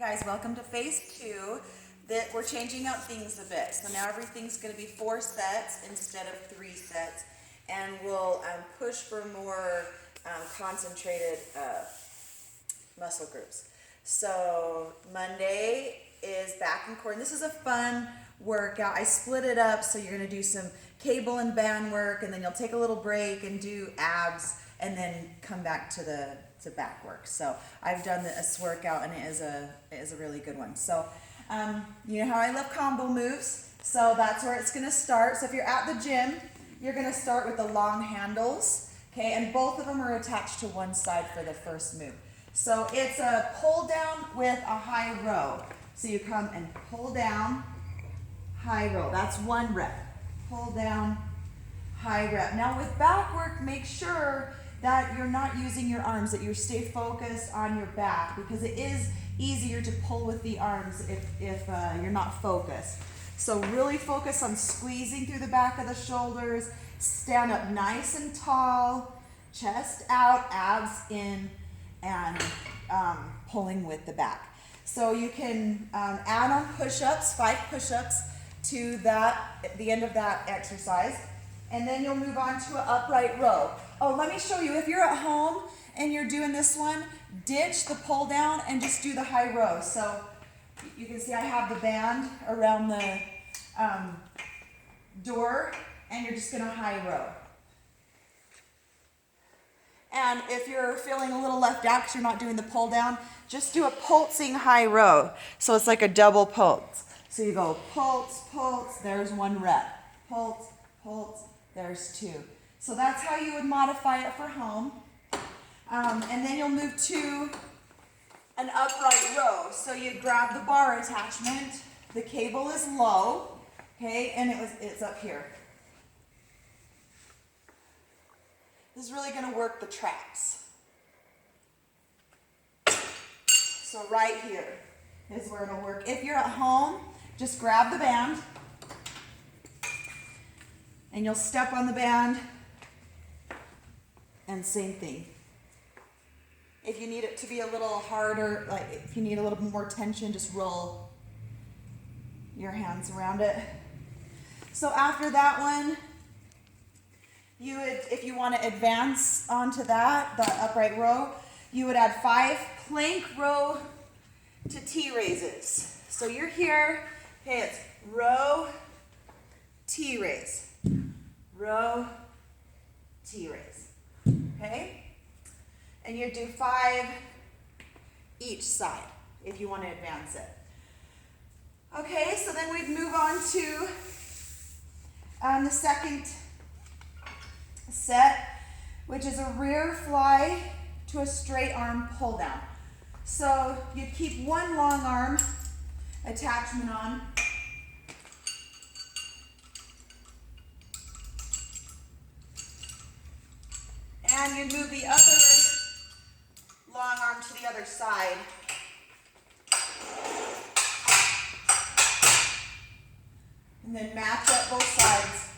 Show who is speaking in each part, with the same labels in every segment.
Speaker 1: Guys, welcome to phase 2. We're changing up things a bit. So now everything's going to be 4 sets instead of 3 sets. And we'll push for more concentrated muscle groups. So Monday is back and core. And this is a fun workout. I split it up, so you're going to do some cable and band work, and then you'll take a little break and do abs, and then come back to back work. So I've done this workout, and it is a really good one. So you know how I love combo moves, so that's where it's going to start. So if you're at the gym, you're going to start with the long handles, okay, and both of them are attached to one side for the first move. So it's a pull down with a high row. So you come and pull down, high row. That's 1 rep. Pull down, high rep. Now with back work, make sure that you're not using your arms, that you stay focused on your back, because it is easier to pull with the arms if you're not focused. So really focus on squeezing through the back of the shoulders, stand up nice and tall, chest out, abs in, and pulling with the back. So you can add on push-ups, 5 push-ups to that at the end of that exercise. And then you'll move on to an upright row. Oh, let me show you. If you're at home and you're doing this one, ditch the pull down and just do the high row. So you can see I have the band around the door, and you're just going to high row. And if you're feeling a little left out because you're not doing the pull down, just do a pulsing high row. So it's like a double pulse. So you go pulse, pulse, there's 1 rep. Pulse, pulse, there's 2. So that's how you would modify it for home. And then you'll move to an upright row. So you grab the bar attachment. The cable is low, okay, and it's up here. This is really going to work the traps. So right here is where it'll work. If you're at home, just grab the band, and you'll step on the band, and same thing. If you need it to be a little harder, like if you need a little more tension, just roll your hands around it. So after that one, you would, if you want to advance onto that upright row, you would add 5 plank row to T-raises. So you're here, okay, it's row, T-raise, row, T-raise, okay? And you do 5 each side if you want to advance it. Okay, so then we'd move on to the second set, which is a rear fly to a straight arm pull down. So you keep 1 long arm attachment on. And you move the other long arm to the other side. And then match up both sides.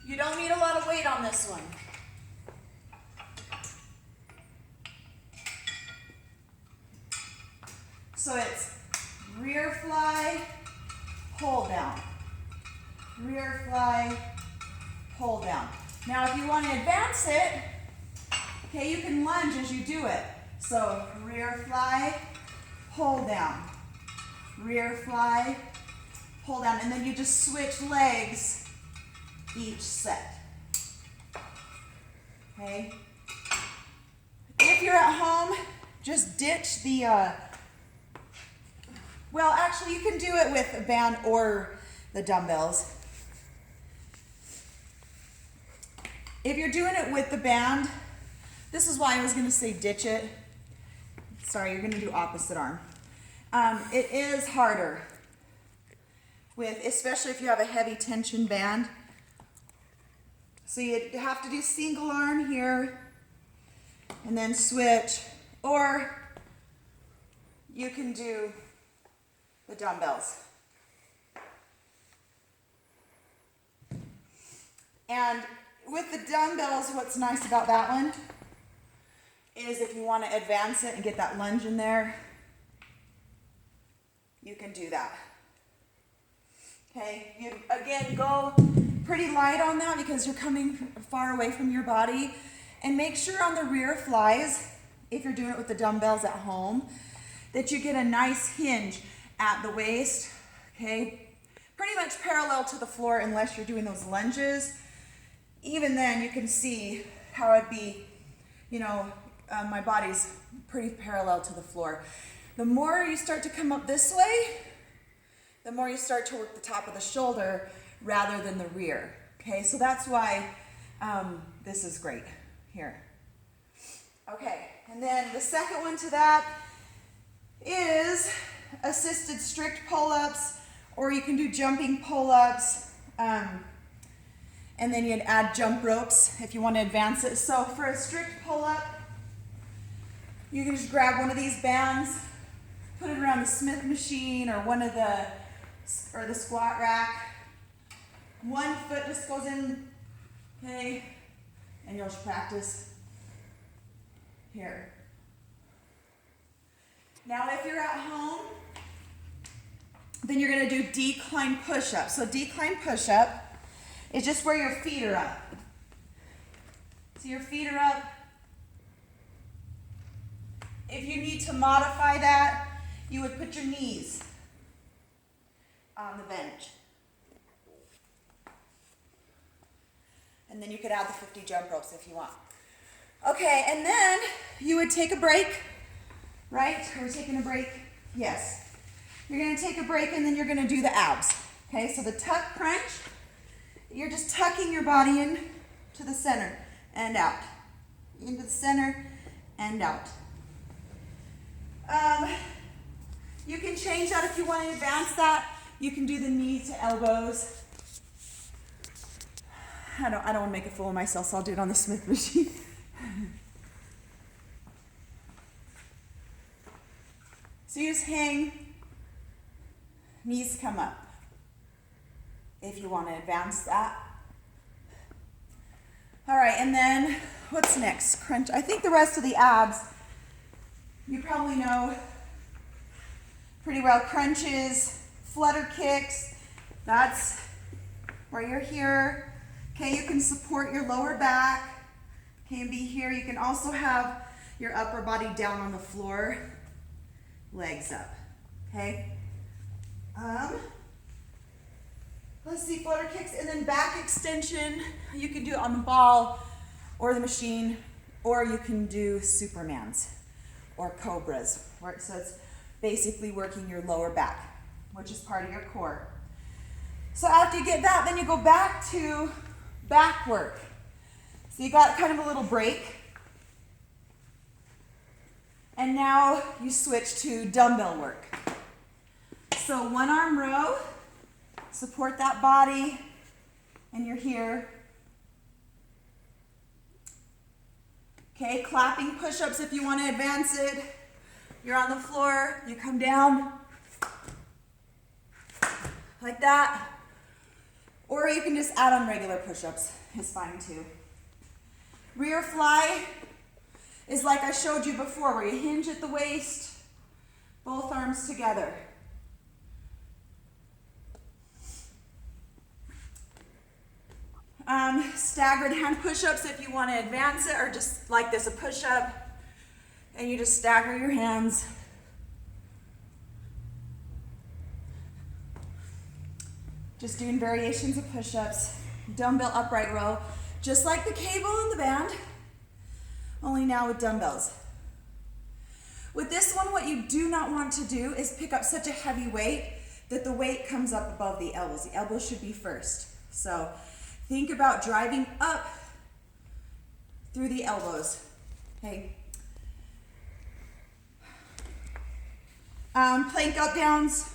Speaker 1: You don't need a lot of weight on this one. So it's rear fly, pull down. Rear fly, pull down. Now if you want to advance it, okay, you can lunge as you do it. So rear fly, pull down. Rear fly, pull down. And then you just switch legs each set. Okay? If you're at home, just ditch the, well, actually you can do it with a band or the dumbbells. If you're doing it with the band, this is why I was going to say ditch it. Sorry, you're going to do opposite arm. It is harder, especially if you have a heavy tension band. So you have to do single arm here and then switch, or you can do the dumbbells. And with the dumbbells, what's nice about that one is if you want to advance it and get that lunge in there, you can do that. Okay, you again go pretty light on that because you're coming far away from your body. And make sure on the rear flies, if you're doing it with the dumbbells at home, that you get a nice hinge at the waist, okay? Pretty much parallel to the floor unless you're doing those lunges. Even then you can see how it'd be, you know, my body's pretty parallel to the floor. The more you start to come up this way, the more you start to work the top of the shoulder rather than the rear. Okay, so that's why this is great here. Okay, and then the second one to that is assisted strict pull-ups, or you can do jumping pull-ups, and then you'd add jump ropes if you want to advance it. So for a strict pull-up, you can just grab one of these bands, put it around the Smith machine or the squat rack. One foot just goes in, okay, and you'll just practice here. Now if you're at home, then you're gonna do decline push-up. So decline push-up is just where your feet are up. So your feet are up. If you need to modify that, you would put your knees on the bench. And then you could add the 50 jump ropes if you want. Okay, and then you would take a break, right? Are we taking a break? Yes. You're gonna take a break and then you're gonna do the abs. Okay, so the tuck crunch, you're just tucking your body in to the center and out. Into the center and out. You can change that if you want to advance that. You can do the knees to elbows. I don't want to make a fool of myself, so I'll do it on the Smith machine. So you just hang, knees come up. If you want to advance that. All right, and then what's next? Crunch. I think the rest of the abs, you probably know pretty well. Crunches, flutter kicks, that's where you're here. Okay, you can support your lower back. Okay, and be here. You can also have your upper body down on the floor, legs up. Okay. Let's see, flutter kicks, and then back extension. You can do it on the ball or the machine, or you can do Supermans or Cobras. So it's basically working your lower back, which is part of your core. So after you get that, then you go back to back work. So you got kind of a little break. And now you switch to dumbbell work. So one arm row, support that body, and you're here. Okay, clapping push-ups if you want to advance it. You're on the floor, you come down like that. Or you can just add on regular push-ups, it's fine too. Rear fly is like I showed you before, where you hinge at the waist, both arms together. Staggered hand push-ups if you want to advance it, or just like this, a push-up, and you just stagger your hands. Just doing variations of push-ups. Dumbbell upright row, just like the cable and the band, only now with dumbbells. With this one, what you do not want to do is pick up such a heavy weight that the weight comes up above the elbows. The elbows should be first. So think about driving up through the elbows. Okay. Plank up downs,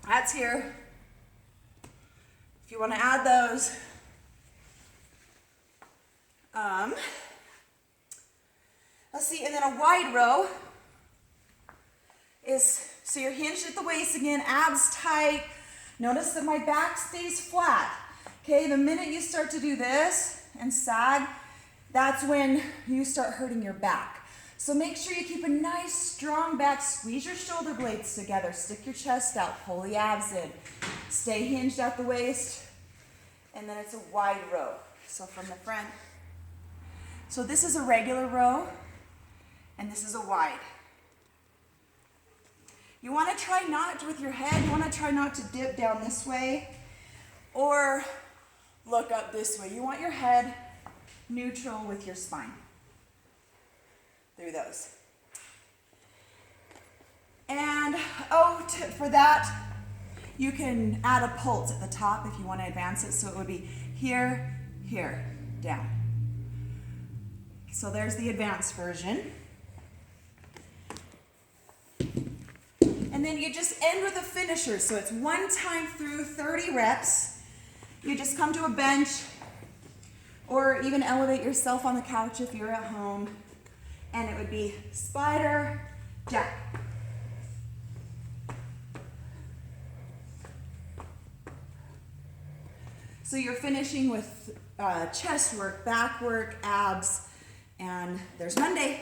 Speaker 1: that's here. If you want to add those. Let's see, and then a wide row is, so you're hinged at the waist again, abs tight. Notice that my back stays flat. Okay, the minute you start to do this and sag, that's when you start hurting your back. So make sure you keep a nice strong back, squeeze your shoulder blades together, stick your chest out, pull the abs in, stay hinged at the waist, and then it's a wide row. So from the front. So this is a regular row, and this is a wide. You want to try not, with your head, you want to try not to dip down this way or look up this way. You want your head neutral with your spine through those. And for that, you can add a pulse at the top if you want to advance it. So it would be here, here, down. So there's the advanced version. And then you just end with a finisher. So it's one time through 30 reps. You just come to a bench or even elevate yourself on the couch if you're at home. And it would be spider, jack. So you're finishing with chest work, back work, abs, and there's Monday.